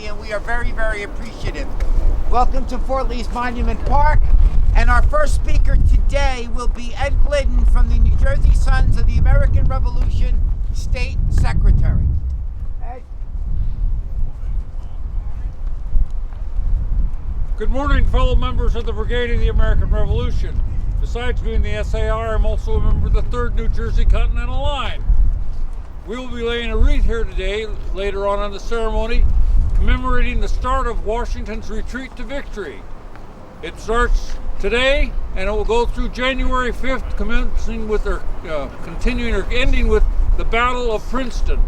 and we are very, very appreciative. Welcome to Fort Lee's Monument Park, and our first speaker today will be Ed Glidden from the New Jersey Sons of the American Revolution State Secretary. Ed? Good morning, fellow members of the Brigade of the American Revolution. Besides being the SAR, I'm also a member of the 3rd New Jersey Continental Line. We will be laying a wreath here today, later on in the ceremony, commemorating the start of Washington's retreat to victory. It starts today, and it will go through January 5th, commencing with continuing or ending with the Battle of Princeton.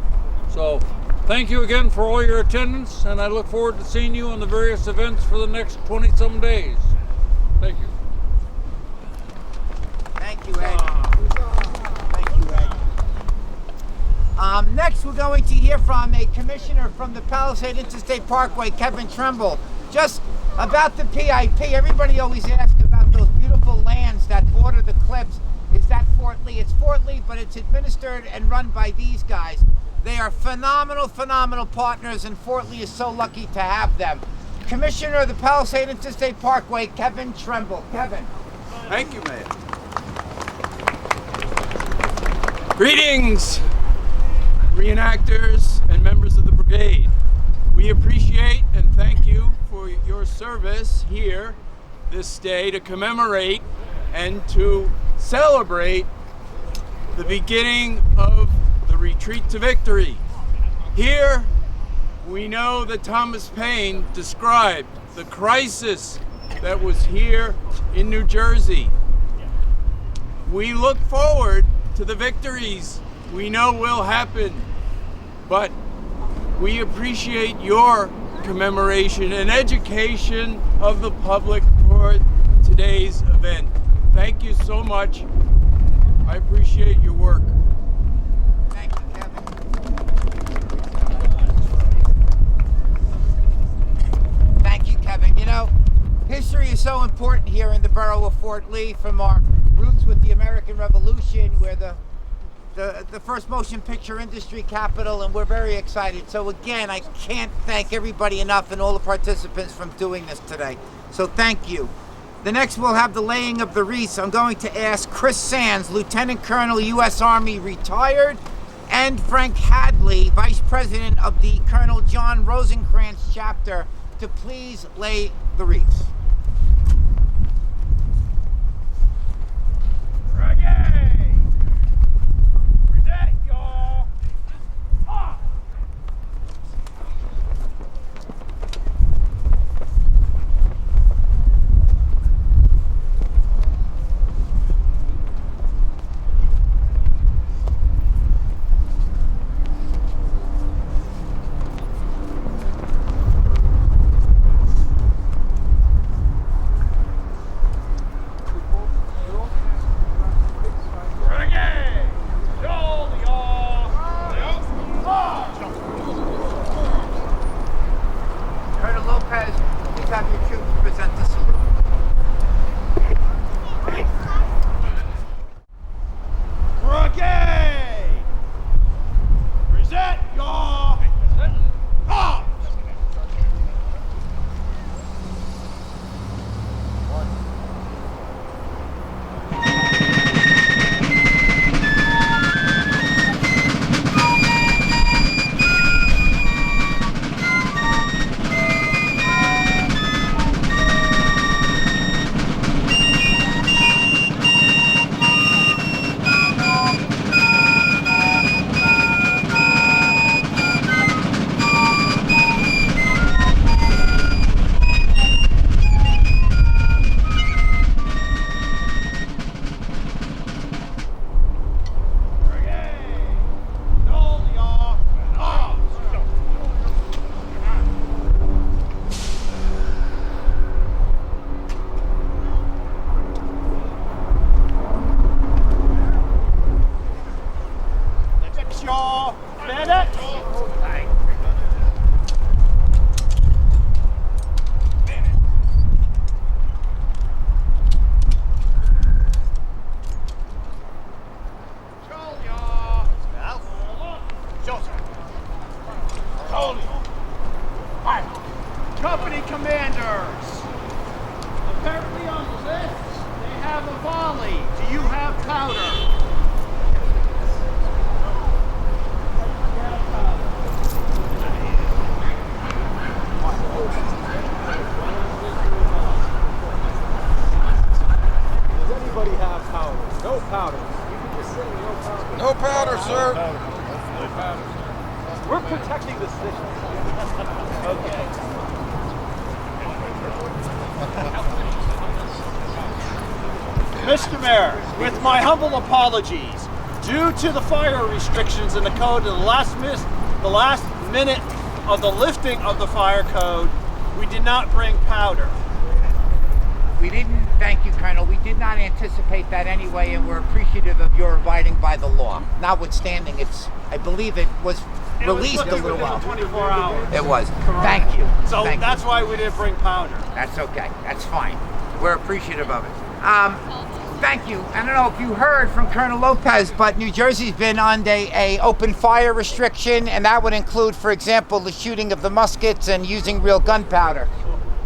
So, thank you again for all your attendance, and I look forward to seeing you on the various events for the next 20-some days. Thank you. Thank you, Ed. Thank you, Ed. Next, we're going to hear from a commissioner from the Palisade Interstate Parkway, Kevin Trimble, just about the PIP. Everybody always asks about those beautiful lands that border the cliffs. Is that Fort Lee? It's Fort Lee, but it's administered and run by these guys. They are phenomenal, phenomenal partners, and Fort Lee is so lucky to have them. Commissioner of the Palisade Interstate Parkway, Kevin Trimble. Kevin. Thank you, Mayor. Greetings, reenactors and members of the brigade. We appreciate and thank you for your service here this day to commemorate and to celebrate the beginning of the retreat to victory. Here, we know that Thomas Paine described the crisis that was here in New Jersey. We look forward to the victories we know will happen, but we appreciate your commemoration and education of the public for today's event. Thank you so much. I appreciate your work. Thank you, Kevin. Thank you, Kevin. You know, history is so important here in the borough of Fort Lee, from our roots with the American Revolution. We're the first motion picture industry capital, and we're very excited. So again, I can't thank everybody enough and all the participants from doing this today. So thank you. The next we'll have the laying of the wreaths. I'm going to ask Chris Sands, Lieutenant Colonel, U.S. Army, retired, and Frank Hadley, Vice President of the Colonel John Rosencrantz chapter, to please lay the wreaths. No powder. No powder, sir. We're protecting the city. Okay. Mr. Mayor, with my humble apologies, due to the fire restrictions in the code and the last minute of the lifting of the fire code, we did not bring powder. We didn't, thank you, Colonel. We did not anticipate that anyway, and we're appreciative of your abiding by the law. Notwithstanding, I believe it was released a little while. 24 hours. It was. Thank you. So Thank that's you. why we didn't bring powder. That's okay. That's fine. We're appreciative of it. Thank you. I don't know if you heard from Colonel Lopez, but New Jersey's been under a open fire restriction, and that would include, for example, the shooting of the muskets and using real gunpowder.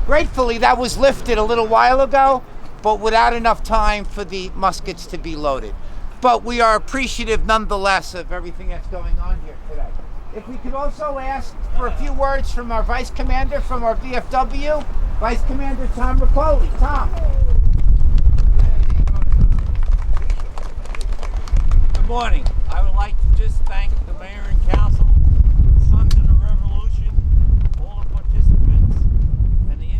Gratefully, that was lifted a little while ago, but without enough time for the muskets to be loaded. But we are appreciative nonetheless of everything that's going on here today. If we could also ask for a few words from our Vice Commander from our VFW, Vice Commander Tom Riccoli. Tom. Good morning. I would like to just thank the Mayor and Council, Sons of the Revolution, all the participants, and the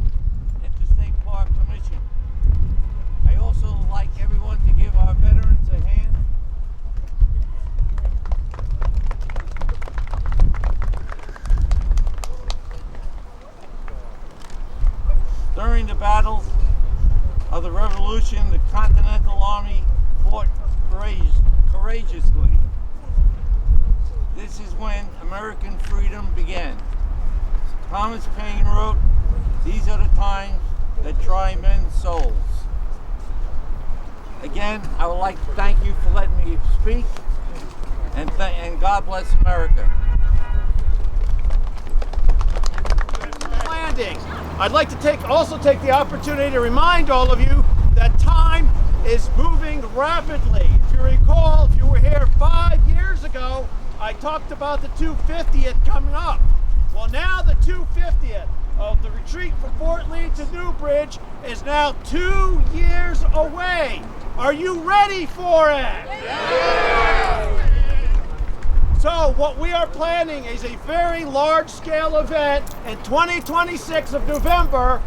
Interstate Park Commission. I also like everyone to give our veterans a hand. During the battles of the Revolution, the Continental Army fought courageously. This is when American freedom began. Thomas Paine wrote, "These are the times that try men's souls." Again, I would like to thank you for letting me speak, and God bless America. Landing. I'd like to also take the opportunity to remind all of you that time is moving rapidly. If you recall, if you were here 5 years ago, I talked about the 250th coming up. Well, now the 250th of the retreat from Fort Lee to Newbridge is now 2 years away. Are you ready for it? Yeah. So what we are planning is a very large-scale event in 2026 of November,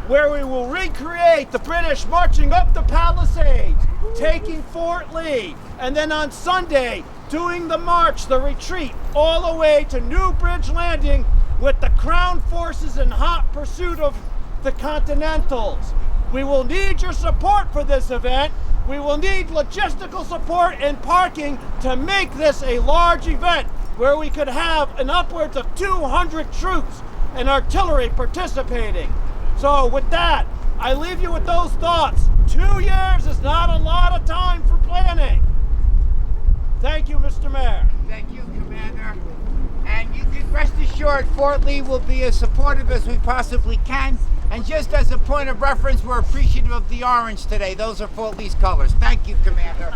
where we will recreate the British marching up the Palisades, taking Fort Lee, and then on Sunday doing the march, the retreat, all the way to Newbridge Landing with the Crown forces in hot pursuit of the Continentals. We will need your support for this event. We will need logistical support and parking to make this a large event where we could have an upwards of 200 troops and artillery participating. So with that, I leave you with those thoughts. 2 years is not a lot of time for planning. Thank you, Mr. Mayor. Thank you, Commander. And you can rest assured Fort Lee will be as supportive as we possibly can. And just as a point of reference, we're appreciative of the orange today. Those are Fort Lee's colors. Thank you, Commander.